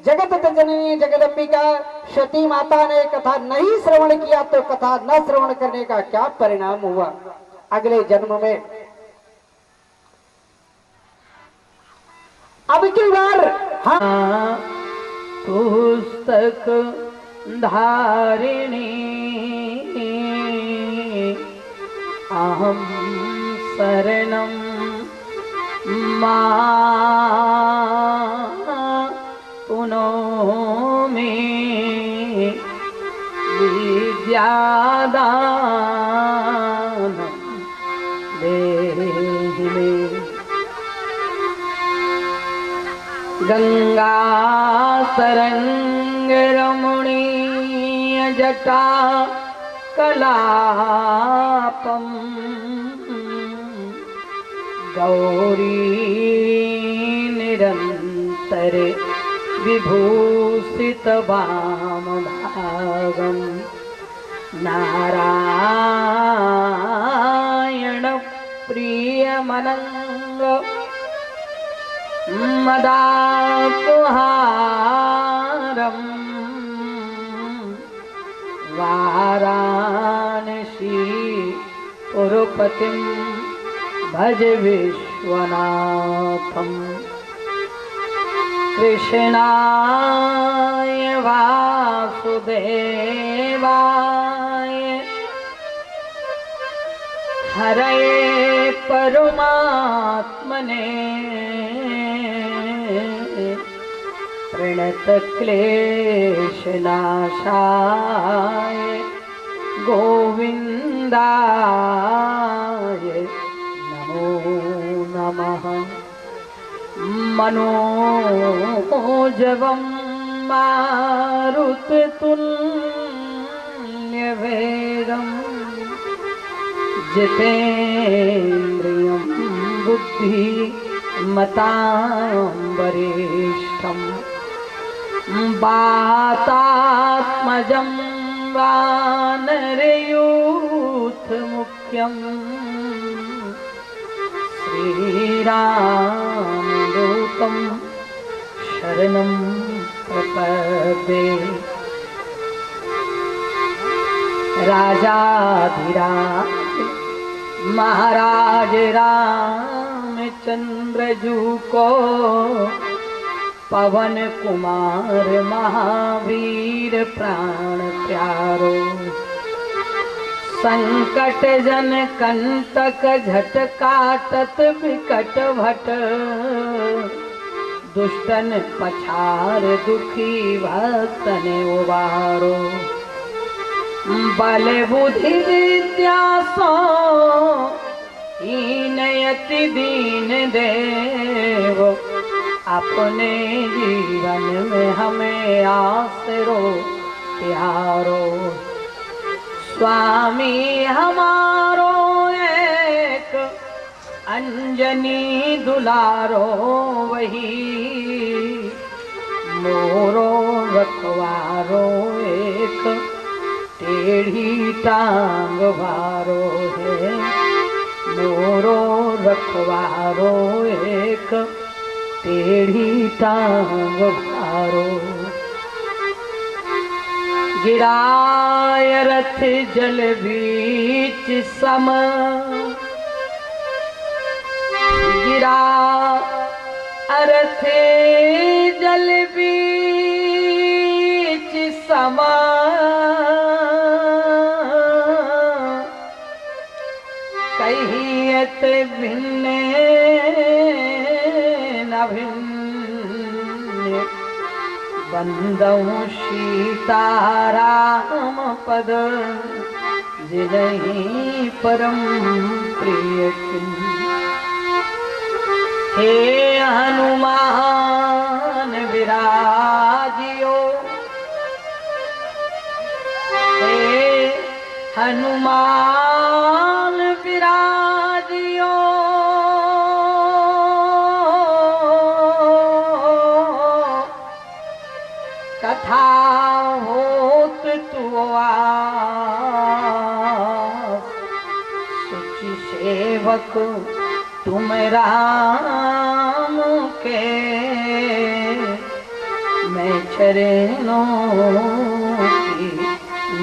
जगत जननी जगदम्बिका सती माता ने कथा नहीं श्रवण किया तो कथा न श्रवण करने का क्या परिणाम हुआ अगले जन्म में। अब की बार हाँ पुस्तक धारिणी अहम शरणं मां पुनोमि विद्यादानं देहि मे। गंगा तरंग रमणीय जटा कलापम गौरी निरंतर विभूषित वामभागम नारायण प्रियमनंग मदापहारम वाराणसी पुरपतिं भज विश्वनाथम। कृष्णाय वासुदेवाय हरये परमात्मने प्रणतक्लेशनाशाय गोविन्दाय नमो नमः। मनोजवं मारुततुल्यवेगं जितेन्द्रियं बुद्धिमतां वरिष्ठं वातात्मजं वानरयूथमुख्यं श्रीरामदूतं शरणं प्रपद्ये। राजाधिराज महाराज रामचंद्र जू को पवन कुमार महावीर प्राण प्यारो। संकट जन कंटक झट काटत विकट भट दुष्टन पछार दुखी भक्तन उबारो। बल बुद्धि विद्या सो हीनयति दीन देव अपने जीवन में हमें आसरो प्यारो। स्वामी हमारो एक अंजनी दुलारो वही मोरो रखवारो एक टेढ़ी टांग वारो है। मोरो रखवारो एक टेढ़ी टांग वारो। गिराय रथ जल बीच सम गिरा रथ जल बीच सम कहियत भिन्न न भिन्न बंदऊ सीताराम पद जिनहि परम प्रिय चिन्ह। हे हनुमान विराजियो हे हनुमान विराजियो कथा होत तुआस सुचि सेवक तुम राम के मैं चरणों की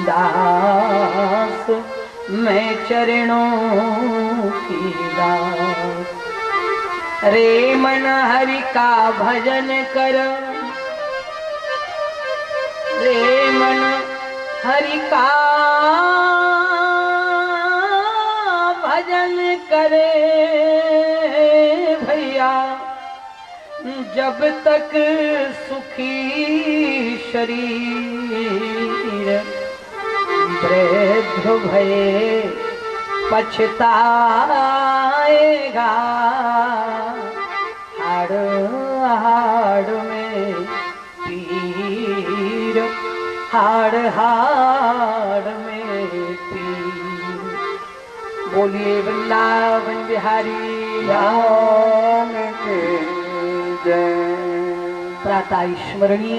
दास, मैं चरणों की दास। रे मन हरि का भजन कर, रे मन हरि का भजन करे भैया, जब तक सुखी शरीर, वृद्ध भये पछताएगा। हाड़ हाड़ में पीर, हाड़ हाड़ में पीर। बोलिए वृंदावन बिहारी लाल के जय। प्रातः स्मरणीय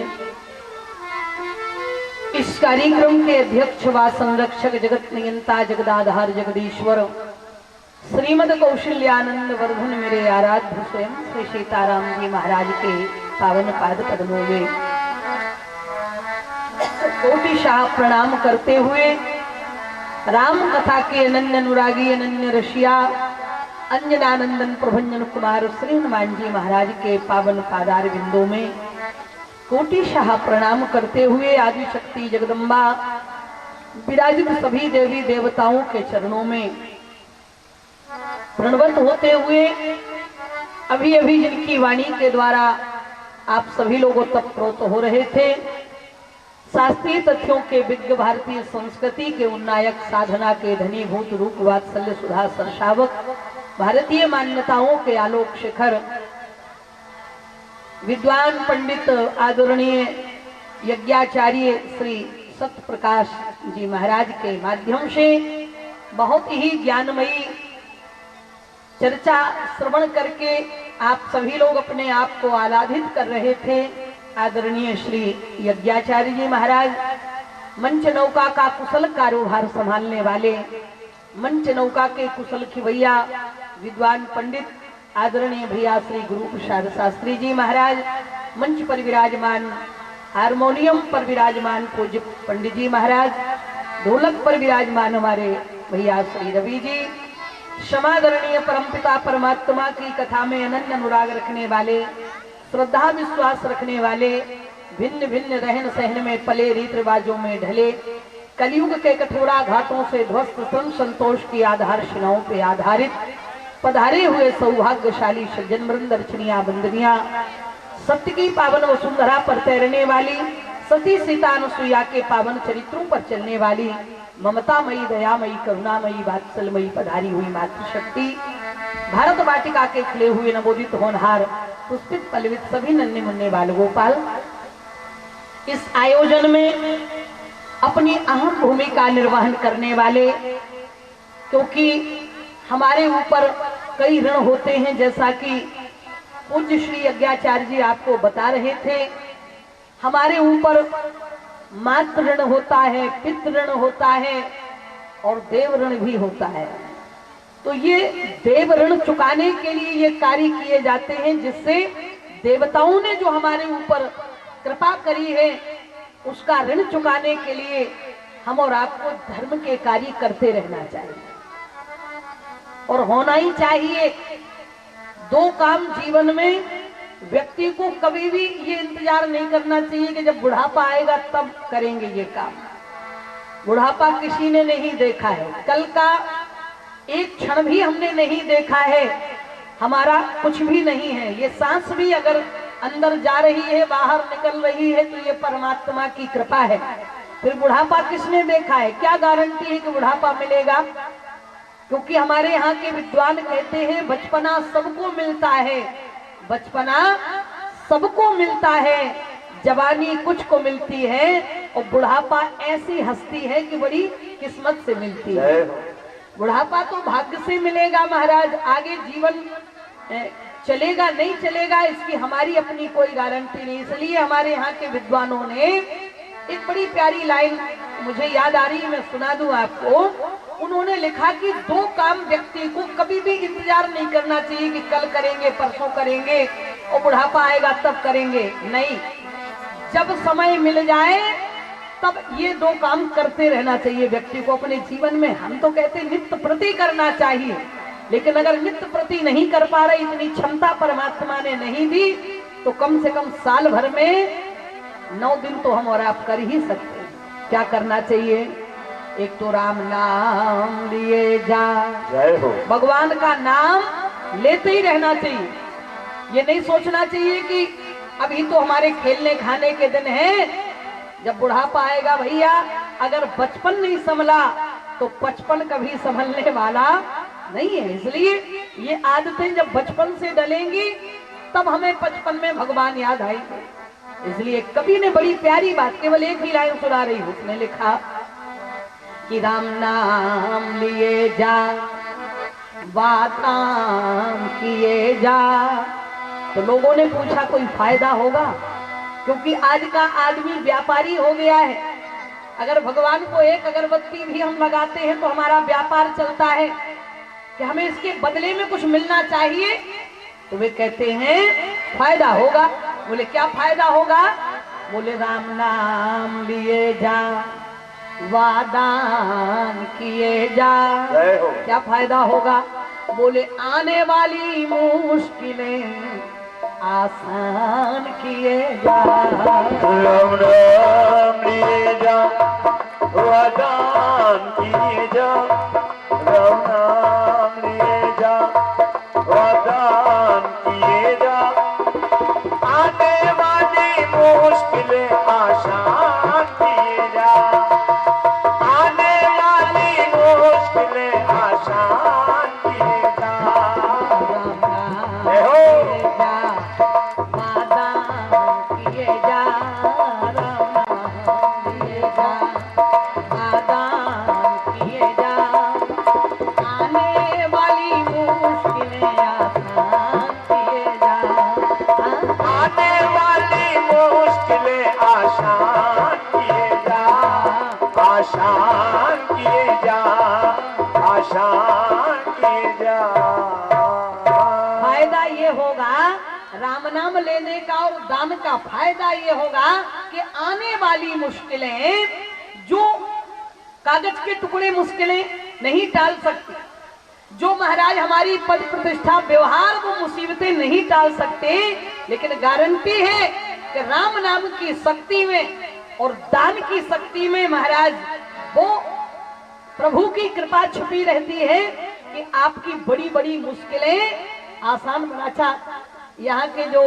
इस कार्यक्रम के अध्यक्ष व संरक्षक, जगत नियंता, जगदाधार, जगदीश्वर श्रीमद कौशल्यानंद वर्धन मेरे आराध्य स्वयं श्री सीताराम जी महाराज के पावन पाद पद्मों में कोटिशाह प्रणाम करते हुए राम कथा के अनन्य अनुरागी, अनन्य रसिया, अंजनानंदन प्रभंजन कुमार श्री हनुमान जी महाराज के पावन पादार बिंदों में कोटिशाह प्रणाम करते हुए आदि शक्ति जगदम्बा विराजित सभी देवी देवताओं के चरणों में प्रणवत होते हुए अभी अभी जिनकी वाणी के द्वारा आप सभी लोगों तक प्रोत हो रहे थे, शास्त्रीय तथ्यों के विज्ञ, भारतीय संस्कृति के उन्नायक, साधना के धनीभूत, रूप वात्सल्य सुधा सरसावक, भारतीय मान्यताओं के आलोक शिखर, विद्वान पंडित आदरणीय यज्ञाचार्य श्री सत्य प्रकाश जी महाराज के माध्यम से बहुत ही ज्ञानमयी चर्चा श्रवण करके आप सभी लोग अपने आप को आह्लादित कर रहे थे। आदरणीय श्री यज्ञाचार्य जी महाराज मंच नौका का कुशल कारोबार संभालने वाले, मंच नौका के कुशल खिवैया, विद्वान पंडित आदरणीय भैया श्री गुरु प्रसाद शास्त्री जी महाराज, मंच पर विराजमान, हारमोनियम पर विराजमान पूज्य पंडित जी महाराज, ढोलक पर विराजमान हमारे भैया श्री रवि जी, क्षमादरणीय परमपिता परमात्मा की कथा में अनन्य अनुराग रखने वाले, श्रद्धा विश्वास रखने वाले, भिन्न भिन्न रहन सहन में पले, रीत रिवाजों में ढले, कलयुग के कठोरा घाटों से ध्वस्त सन संतोष की आधारशिलाओं पे आधारित पधारे हुए सौभाग्यशाली सज्जन वृंद, अर्चनिया बंदनिया, सत्य की पावन वसुंधरा पर तैरने वाली, सती सीता अनुसुईया के पावन चरित्रों पर चलने वाली, ममतामयी, दयामयी, करुणामयी, वात्सल्यमयी पधारी हुई मातृशक्ति, भारत वाटिका के खिले हुए नवोदित होनहार, पुष्पित पल्लवित सभी नन्हे मुन्ने बाल गोपाल इस आयोजन में अपनी अहम भूमिका निर्वहन करने वाले, क्योंकि हमारे ऊपर कई ऋण होते हैं, जैसा कि पूज्य श्री यज्ञाचार्य जी आपको बता रहे थे। हमारे ऊपर मातृ ऋण होता है, पितृ ऋण होता है और देव ऋण भी होता है। तो ये देव ऋण चुकाने के लिए ये कार्य किए जाते हैं, जिससे देवताओं ने जो हमारे ऊपर कृपा करी है उसका ऋण चुकाने के लिए हम और आपको धर्म के कार्य करते रहना चाहिए और होना ही चाहिए। दो काम जीवन में व्यक्ति को कभी भी ये इंतजार नहीं करना चाहिए कि जब बुढ़ापा आएगा तब करेंगे ये काम। बुढ़ापा किसी ने नहीं देखा है, कल का एक क्षण भी हमने नहीं देखा है, हमारा कुछ भी नहीं है। ये सांस भी अगर अंदर जा रही है, बाहर निकल रही है, तो ये परमात्मा की कृपा है। फिर बुढ़ापा किसने देखा है? क्या गारंटी है कि बुढ़ापा मिलेगा? क्योंकि हमारे यहाँ के विद्वान कहते हैं बचपना सबको मिलता है, बचपना सबको मिलता है, जवानी कुछ को मिलती है और बुढ़ापा ऐसी हस्ती है कि बड़ी किस्मत से मिलती है। बुढ़ापा तो भाग्य से मिलेगा महाराज, आगे जीवन चलेगा नहीं चलेगा इसकी हमारी अपनी कोई गारंटी नहीं। इसलिए हमारे यहाँ के विद्वानों ने एक बड़ी प्यारी लाइन मुझे याद आ रही है, मैं सुना दूं आपको। उन्होंने लिखा कि दो काम व्यक्ति को कभी भी इंतजार नहीं करना चाहिए कि कल करेंगे, परसों करेंगे और बुढ़ापा आएगा तब करेंगे। नहीं, जब समय मिल जाए तब ये दो काम करते रहना चाहिए व्यक्ति को अपने जीवन में। हम तो कहते नित्य प्रति करना चाहिए, लेकिन अगर नित्य प्रति नहीं कर पा रहे, इतनी क्षमता परमात्मा ने नहीं दी, तो कम से कम साल भर में 9 दिन तो हम और आप कर ही सकते हैं। क्या करना चाहिए? एक तो राम नाम लिए जा, जय हो। भगवान का नाम लेते ही रहना चाहिए। ये नहीं सोचना चाहिए कि अभी तो हमारे खेलने खाने के दिन हैं, जब बुढ़ापा आएगा भैया, अगर बचपन नहीं संभला तो 55 कभी संभलने वाला नहीं है। इसलिए ये आदतें जब बचपन से डलेंगी तब हमें 55 में भगवान याद आएंगे। इसलिए कवि ने बड़ी प्यारी बात, केवल एक ही लाइन सुना रही हूं, उसने लिखा कि राम नाम लिए जा, बाताम किए जा। तो लोगों ने पूछा कोई फायदा होगा? क्योंकि आज का आदमी व्यापारी हो गया है। अगर भगवान को एक अगरबत्ती भी हम लगाते हैं तो हमारा व्यापार चलता है कि हमें इसके बदले में कुछ मिलना चाहिए। तो वे कहते हैं फायदा होगा। बोले क्या फायदा होगा? बोले राम नाम लिए जा, वादान किए जा। क्या फायदा होगा? बोले आने वाली मुश्किलें आसान किए जा। राम नाम लिए जा, वादान किए जा, राम नाम लिए जा, वादान किए जा। आने वाली मुश्किलें आसान किए जा, आने वाली मुश्किलें आसान किए जा। आसान किए जा, आसान किए जा। फायदा ये होगा राम नाम लेने का और दान का फायदा ये होगा कि आने वाली मुश्किलें, जो कागज के टुकड़े मुश्किलें नहीं टाल सकती, जो महाराज हमारी पद प्रतिष्ठा व्यवहार वो मुसीबतें नहीं टाल सकते, लेकिन गारंटी है कि राम नाम की शक्ति में और दान की शक्ति में महाराज वो प्रभु की कृपा छुपी रहती है कि आपकी बड़ी बड़ी मुश्किलें आसान बना। यहाँ के जो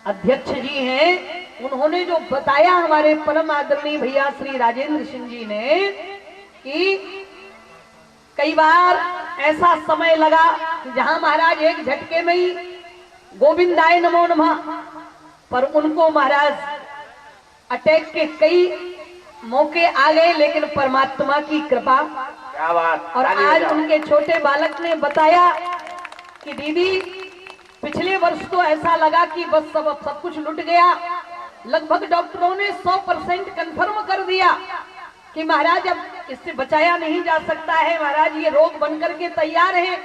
अध्यक्ष जी हैं उन्होंने जो बताया हमारे परम आदरणीय भैया श्री राजेंद्र सिंह जी ने कि कई बार ऐसा समय लगा जहां महाराज एक झटके में ही गोविंदाय नमो नमः, पर उनको महाराज अटैक के कई मौके आ गए, लेकिन परमात्मा की कृपा। क्या बात। और आज उनके छोटे बालक ने बताया कि दीदी पिछले वर्ष तो ऐसा लगा कि बस सब कुछ लुट गया। लगभग डॉक्टरों ने 100% कंफर्म कर दिया कि महाराज अब इससे बचाया नहीं जा सकता है, महाराज ये रोग बनकर के तैयार है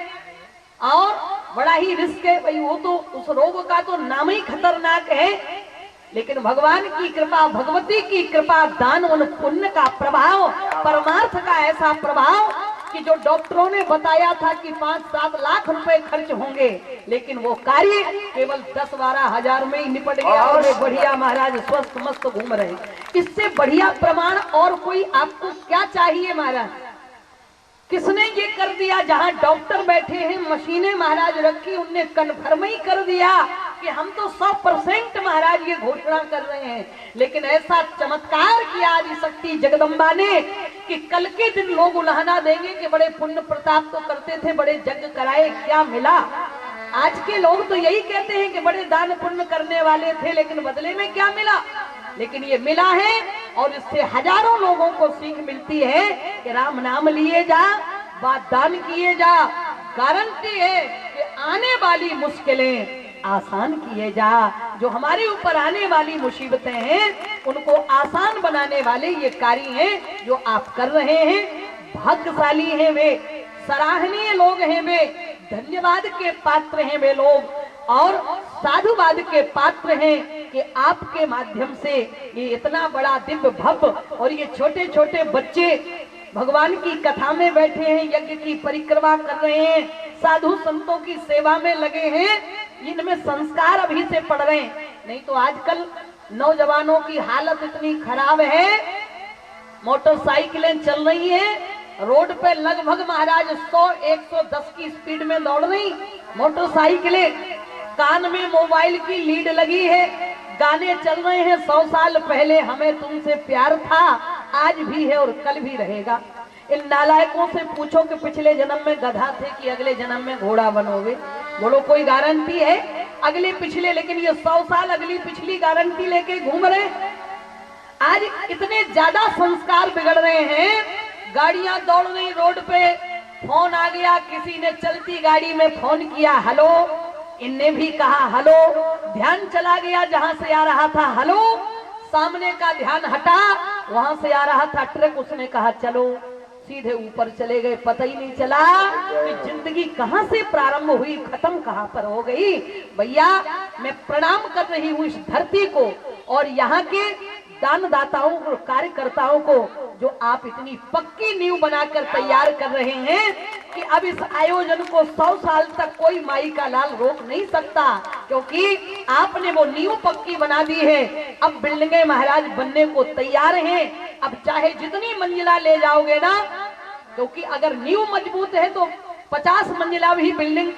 और बड़ा ही रिस्क है। भाई वो तो उस रोग का तो नाम ही खतरनाक है, लेकिन भगवान की कृपा, भगवती की कृपा, दान और पुण्य का प्रभाव, परमार्थ का ऐसा प्रभाव कि जो डॉक्टरों ने बताया था कि 5-7 लाख रुपए खर्च होंगे, लेकिन वो कार्य केवल 10-12 हजार में ही निपट गया और वे बढ़िया महाराज स्वस्थ मस्त घूम रहे। इससे बढ़िया प्रमाण और कोई आपको क्या चाहिए महाराज? किसने ये कर दिया? जहां डॉक्टर बैठे हैं, मशीनें महाराज रखी, उनने कन्फर्म ही कर दिया कि हम तो 100% महाराज ये घोषणा कर रहे हैं। लेकिन ऐसा चमत्कार किया आदि शक्ति जगदम्बा ने कि कल के दिन लोग उल्हाना देंगे कि बड़े पुण्य प्रताप तो करते थे, बड़े यज्ञ कराए, क्या मिला? आज के लोग तो यही कहते हैं कि बड़े दान पुण्य करने वाले थे, लेकिन बदले में क्या मिला? लेकिन ये मिला है और इससे हजारों लोगों को सीख मिलती है कि राम नाम लिए जा, बात दान किए जा। गारंटी है कि आने वाली मुश्किलें आसान किए जा। जो हमारे ऊपर आने वाली मुसीबतें हैं उनको आसान बनाने वाले ये कार्य हैं जो आप कर रहे हैं। भाग्यशाली हैं वे, सराहनीय लोग हैं वे, धन्यवाद के पात्र हैं वे लोग। और साधुवाद के पात्र हैं कि आपके माध्यम से ये इतना बड़ा दिव्य भव्य और ये छोटे छोटे बच्चे भगवान की कथा में बैठे हैं, यज्ञ की परिक्रमा कर रहे हैं, साधु संतों की सेवा में लगे हैं, इनमें संस्कार अभी से पड़ रहे हैं। नहीं तो आजकल नौजवानों की हालत इतनी खराब है, मोटरसाइकिलें चल रही हैं रोड पे लगभग महाराज 100-110 की स्पीड में दौड़ रही मोटरसाइकिलें, कान में मोबाइल की लीड लगी है, गाने चल रहे हैं 100 साल पहले हमें तुमसे प्यार था, आज भी है और कल भी रहेगा। इन नालायकों से पूछो कि पिछले जन्म में गधा थे कि अगले जन्म में घोड़ा बनोगे, बोलो कोई गारंटी है अगले पिछले? लेकिन ये 100 साल अगली पिछली गारंटी लेके घूम रहे। आज इतने ज्यादा संस्कार बिगड़ रहे हैं, गाड़ियां दौड़ रही रोड पे, फोन आ गया, किसी ने चलती गाड़ी में फोन किया हेलो, इनने भी कहा हेलो, ध्यान चला गया जहां से आ रहा था हेलो, सामने का ध्यान हटा, वहां से आ रहा था ट्रक, उसने कहा चलो, सीधे ऊपर चले गए, पता ही नहीं चला कि जिंदगी कहां से प्रारंभ हुई खत्म कहां पर हो गई। भैया मैं प्रणाम कर रही हूं इस धरती को और यहाँ के दानदाताओं और कार्यकर्ताओं को जो आप इतनी पक्की नींव बनाकर तैयार कर रहे हैं कि अब इस आयोजन को 100 साल तक कोई माई का लाल रोक नहीं सकता, क्योंकि आपने वो नींव पक्की बना दी है। अब बिल्डिंगें महाराज बनने को तैयार हैं, अब चाहे जितनी मंजिला ले जाओगे ना, क्योंकि अगर नींव मजबूत है तो 50 मंजिला भी बिल्डिंग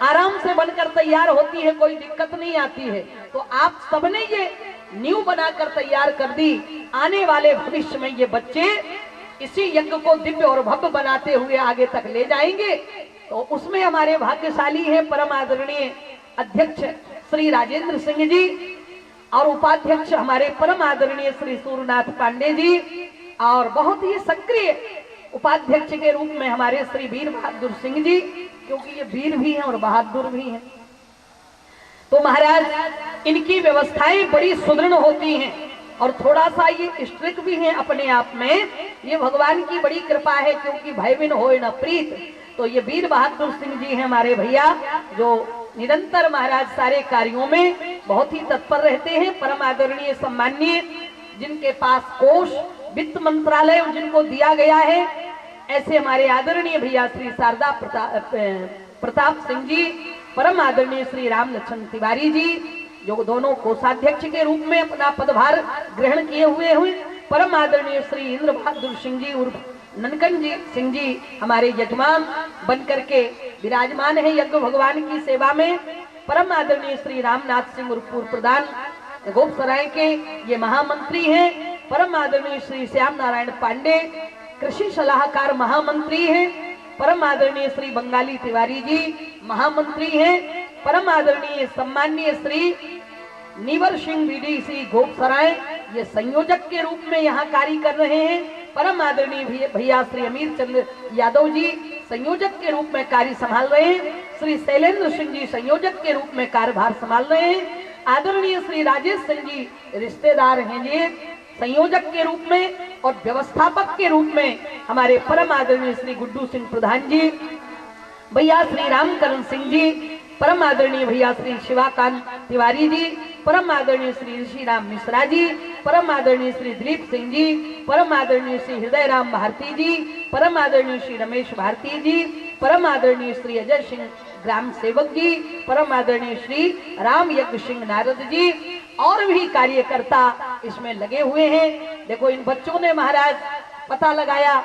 आराम से बनकर तैयार होती है, कोई दिक्कत नहीं आती है। तो आप सबने ये नींव बनाकर तैयार कर दी, आने वाले भविष्य में ये बच्चे इसी यज्ञ को दिव्य और भव्य बनाते हुए आगे तक ले जाएंगे। तो उसमें हमारे भाग्यशाली हैं परम आदरणीय अध्यक्ष श्री राजेंद्र सिंह जी और उपाध्यक्ष हमारे परम आदरणीय श्री सूर्यनाथ पांडे जी, और बहुत ही सक्रिय उपाध्यक्ष के रूप में हमारे श्री वीर बहादुर सिंह जी, क्योंकि ये वीर भी हैं और बहादुर भी हैं। तो महाराज इनकी व्यवस्थाएं बड़ी सुदृढ़ होती हैं और थोड़ा सा ये स्ट्रिक्ट भी हैं अपने आप में, ये भगवान की बड़ी कृपा है, क्योंकि भय बिन होए न प्रीत। तो ये वीर बहादुर सिंह जी हैं हमारे भैया, जो निरंतर महाराज सारे कार्यों में बहुत ही तत्पर रहते हैं। परम आदरणीय सम्माननीय जिनके पास कोष वित्त मंत्रालय जिनको दिया गया है, ऐसे हमारे आदरणीय भैया श्री शारदा प्रताप सिंह जी, परम आदरणीय श्री राम लक्ष्मण तिवारी जी, जो दोनों कोषाध्यक्ष के रूप में अपना पदभार ग्रहण किए हुए हुए, परम आदरणीय श्री इंद्र बहादुर सिंह जी उर्फ ननकन जी सिंह जी हमारे यजमान बन करके विराजमान है यज्ञ भगवान की सेवा में। परम आदरणीय श्री रामनाथ सिंह उर्फ पूर्व प्रधान गोपसराय के ये महामंत्री हैं। परम आदरणीय श्री श्याम नारायण पांडे कृषि सलाहकार महामंत्री हैं। परम आदरणीय श्री बंगाली तिवारी जी महामंत्री हैं। परम आदरणीय सम्माननीय श्री नीवर सिंह बीडीसी गोपसराय ये संयोजक के रूप में यहाँ कार्य कर रहे हैं। परम आदरणीय भैया श्री अमीर चंद्र यादव जी संयोजक के रूप में कार्य संभाल रहे हैं। श्री शैलेंद्र सिंह जी संयोजक के रूप में कार्यभार संभाल रहे हैं। आदरणीय श्री राजेश सिंह जी रिश्तेदार हैं जी संयोजक के रूप में, और व्यवस्थापक के रूप में हमारे परम आदरणीय श्री गुड्डू सिंह प्रधान जी, भैया श्री रामकरण सिंह जी, परम आदरणीय भैया श्री शिवाकांत तिवारी जी, परम आदरणीय श्री ऋषि राम मिश्रा जी, परम आदरणीय श्री दिलीप सिंह जी, परम आदरणीय श्री हृदय राम भारती जी, परम आदरणीय श्री रमेश भारती जी, परम आदरणीय श्री अजय सिंह ग्राम सेवक जी, परम आदरणीय श्री राम यज्ञ सिंह नारद जी, और भी कार्यकर्ता इसमें लगे हुए हैं। देखो इन बच्चों ने महाराज पता लगाया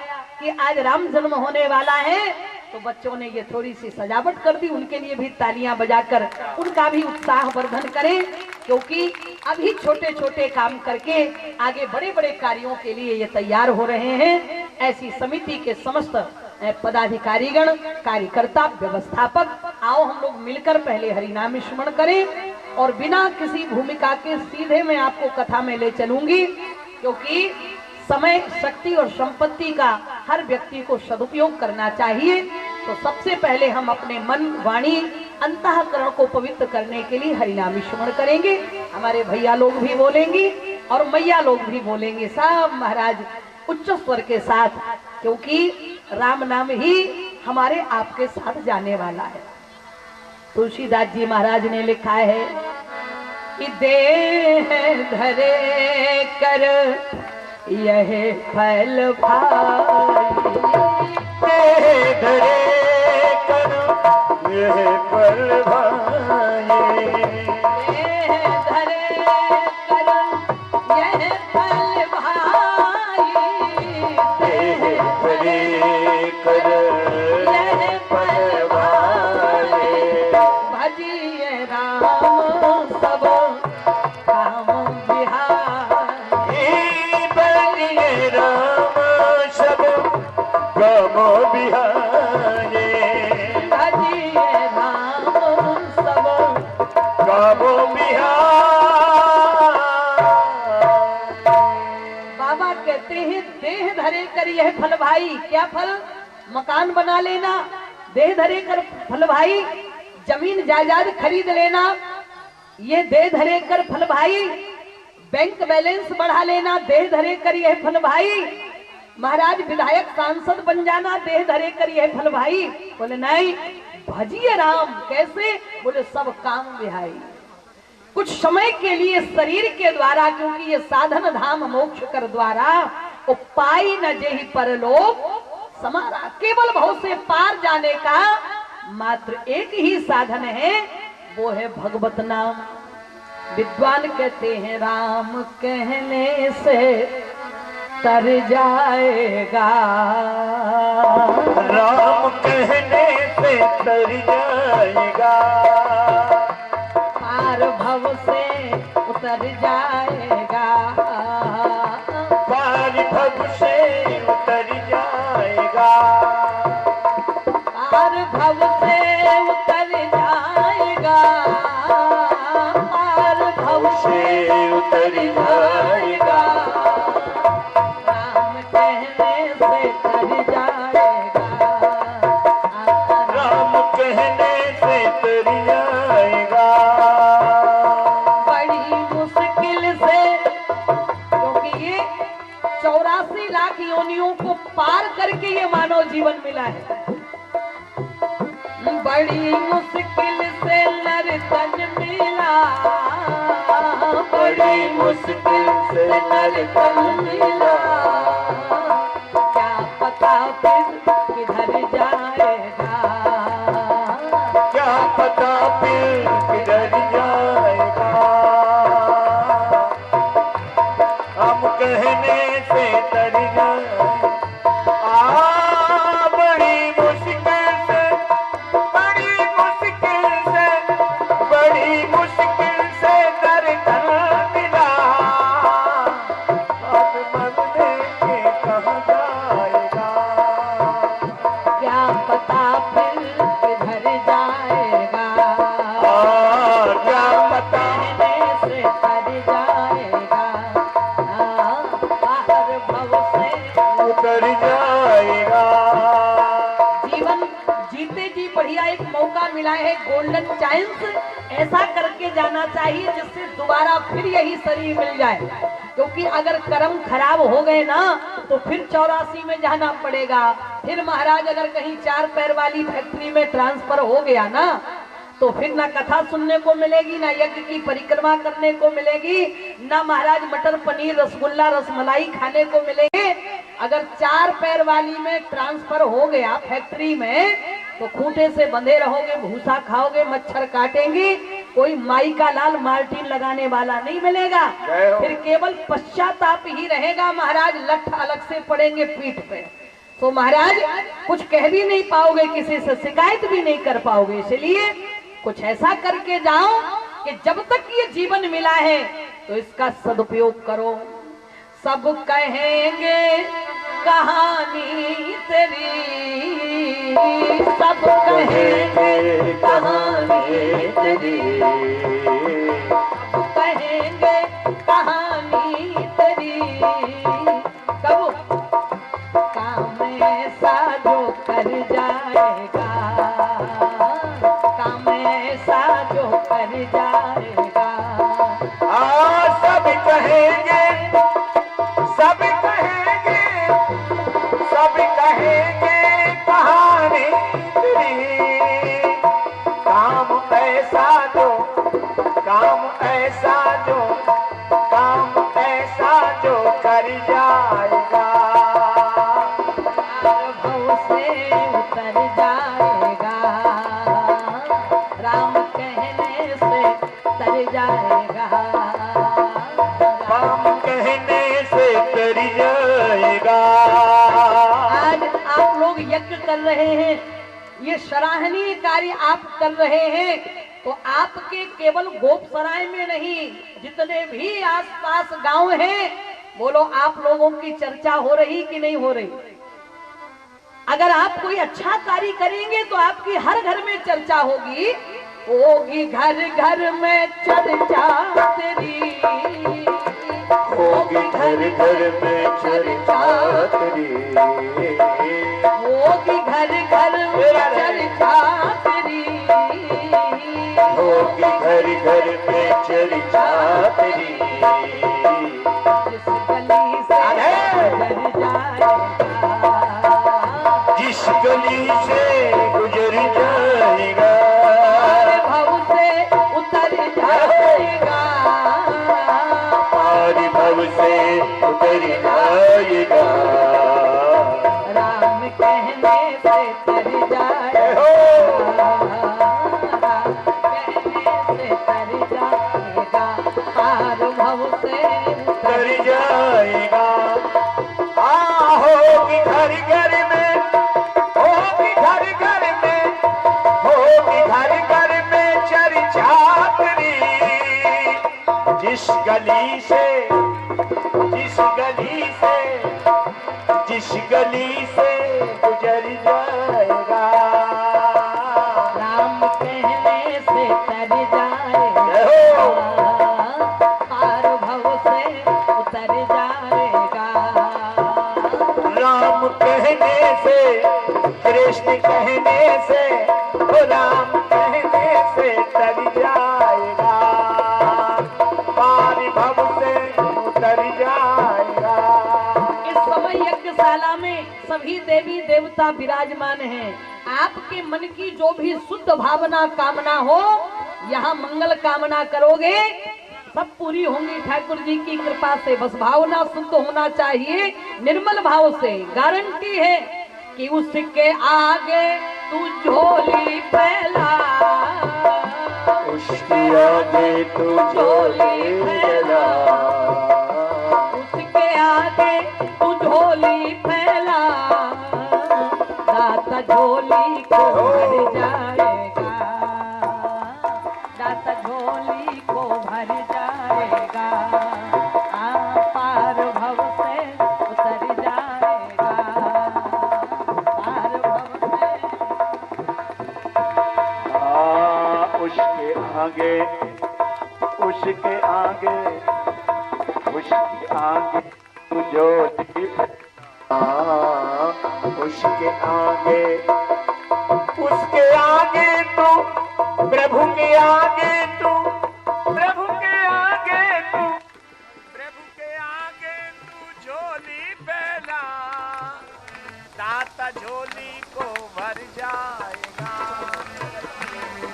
कि आज राम जन्म होने वाला है, तो बच्चों ने ये थोड़ी सी सजावट कर दी। उनके लिए भी तालियां बजाकर उनका भी उत्साह वर्धन करें, क्योंकि अभी छोटे छोटे काम करके आगे बड़े बड़े कार्यों के लिए ये तैयार हो रहे हैं। ऐसी समिति के समस्त पदाधिकारीगण, कार्यकर्ता, व्यवस्थापक, आओ हम लोग मिलकर पहले हरिनाम स्मरण करें और बिना किसी भूमिका के सीधे मैं आपको कथा में ले चलूंगी, क्योंकि समय, शक्ति और संपत्ति का हर व्यक्ति को सदुपयोग करना चाहिए। तो सबसे पहले हम अपने मन, वाणी, अंतःकरण को पवित्र करने के लिए हरिनाम स्मरण करेंगे। हमारे भैया लोग भी बोलेंगे और मैया लोग भी बोलेंगे, सब महाराज उच्च स्वर के साथ, क्योंकि राम नाम ही हमारे आपके साथ जाने वाला है। तुलसीदास जी महाराज ने लिखा है कि देह धरे कर यह फल भाई, देह धरे कर यह फल भाई, देह धरे कर यह फल भाई, देह धरे कर यह फल भाई, भजिए राम सब काम बिहारी, बलिए राम सब गमो बिहारे, भजिए राम सब। गमो बिहार। बाबा कहते हैं देह धरे कर यह फल भाई, क्या फल? मकान बना लेना, देह धरे कर फल भाई, जमीन जायदाद खरीद लेना, ये देह धरे कर फल भाई, बैंक बैलेंस बढ़ा लेना, देह धरे कर यह फल भाई, महाराज विधायक सांसद बन जाना, देह धरे कर यह फल भाई। बोले नहीं, भजिए राम। कैसे? बोले सब काम बिहाई। कुछ समय के लिए शरीर के द्वारा, क्योंकि ये साधन धाम मोक्ष कर द्वारा, वो पाई न जेहि परलोक समारा। केवल भव से पार जाने का मात्र एक ही साधन है, वो है भगवत नाम। विद्वान कहते हैं राम कहने से तर जाएगा, राम कहने से तर जाएगा, पार भव से उतर जाएगा, पार भव से उतर जाएगा, पार भव से उतर जाएगा, पार भव से उतर जाएगा, राम कहने से तर जाएगा, राम कहने से तर जाएगा। बड़ी मुश्किल से, क्योंकि ये 84 लाख योनियों को पार करके ये मानव जीवन मिला है। बड़ी मुश्किल से नर तन मिला, बड़ी मुश्किल से नर तन मिला, क्या पता फिर किधर जाएगा, क्या पता फिर किधर जाएगा, हम कहने से तर जाएगा। बड़ी मुश्किल से, बड़ी मुश्किल से, बड़ी मुश्किल से नर तन मिला, अब मरने के कहाँ जाएगा, क्या पता फिर किधर जाएगा, क्या पता कहने से तर जाएगा, बाहर भव से उतर जाएगा। जीवन जीते जी बढ़िया एक मौका मिला है, गोल्डन चांस। ऐसा करके जाना चाहिए जिससे दोबारा फिर यही शरीर मिल जाए, क्योंकि अगर कर्म खराब हो गए ना तो फिर 84 में जाना पड़ेगा। फिर महाराज अगर कहीं 4 पैर वाली फैक्ट्री में ट्रांसफर हो गया ना तो फिर ना कथा सुनने को मिलेगी, ना यज्ञ की परिक्रमा करने को मिलेगी, ना महाराज मटर पनीर रसगुल्ला रसमलाई खाने को मिलेगी। अगर 4 पैर वाली में ट्रांसफर हो गया फैक्ट्री में तो खूंटे से बंधे रहोगे, भूसा खाओगे, मच्छर काटेंगे, कोई माई का लाल माल्टीन लगाने वाला नहीं मिलेगा। फिर केवल पश्चाताप ही रहेगा, महाराज लठ अलग से पड़ेंगे पीठ पे, तो महाराज कुछ कह भी नहीं पाओगे, किसी से शिकायत भी नहीं कर पाओगे। इसलिए कुछ ऐसा करके जाओ कि जब तक ये जीवन मिला है तो इसका सदुपयोग करो। सब कहेंगे कहानी तेरी, सब कहेंगे कहानी तेरी, सब कहेंगे कहानी तेरी, कब काम ऐसा जो कर जाएगा, काम ऐसा जो कर जाएगा। सब कहेंगे, सब कहेंगे, सब कहेंगे कहानी तेरी, काम ये सराहनीय कार्य आप कर रहे हैं। तो आपके केवल गोपसराय में नहीं, जितने भी आसपास गांव हैं, बोलो आप लोगों की चर्चा हो रही कि नहीं हो रही? अगर आप कोई अच्छा कार्य करेंगे तो आपकी हर घर में चर्चा होगी, होगी घर घर में चर्चा तेरी, होगी घर घर में चर्चा तेरी, होगी घर घर में चर्चा तेरी, होगी घर घर में चर्चा तेरी। जिस गली से गुजर जाएगा, जिस गली से गुजर जाएगा, भव से उतर जाएगा, पार भव से उतर जाएगा, राम कहने से तर जाएगा, कहने से तर जाएगा, पार भव से उतर जाएगा। होगी घर घर में, होगी घर घर में, होगी घर घर में चर्चा तेरी। जिस गली से, जिस गली से, जिस गली से गुजर जाएगा, राम कहने से तर जाएगा, पार भव से उतर जाएगा, राम कहने से, कृष्ण कहने से, ओ राम कहने से तर जाएगा, पार भव से उतर जाएगा। इस समय यज्ञशाला में सभी देवी देवता विराजमान हैं। आपके मन की जो भी शुद्ध भावना कामना हो, यहाँ मंगल कामना करोगे सब पूरी होंगी ठाकुर जी की कृपा से। बस भावना शुद्ध होना चाहिए, निर्मल भाव से। गारंटी है कि उसके आगे तू झोली फैला, उसके आगे तू झोली फैला, उसके आगे तू झोली फैला, दाता झोली को भर जाएगा, दाता झोली को भर जाएगा, पार भव से उतर जाएगा, पार भव से। उसके आगे, उसके आगे, उसके आगे तू झोली फैला, उसके आगे, उसके आगे तू, प्रभु के आगे तू, प्रभु के आगे तू, प्रभु के आगे तू झोली फैला, दाता झोली को भर जाएगा,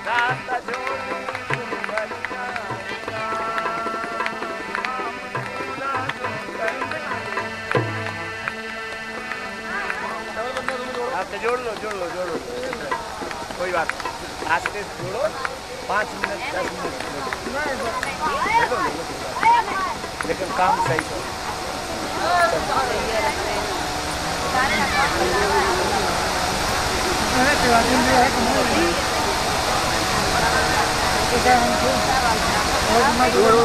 दाता झोली को भर जाएगा। आपसे जोड़ लो, जोड़ लो, जोड़ लो, कोई बात नहीं। आज से जोड़ो, 5 मिनट 10 मिनट लेकिन काम सही करो। जोड़ो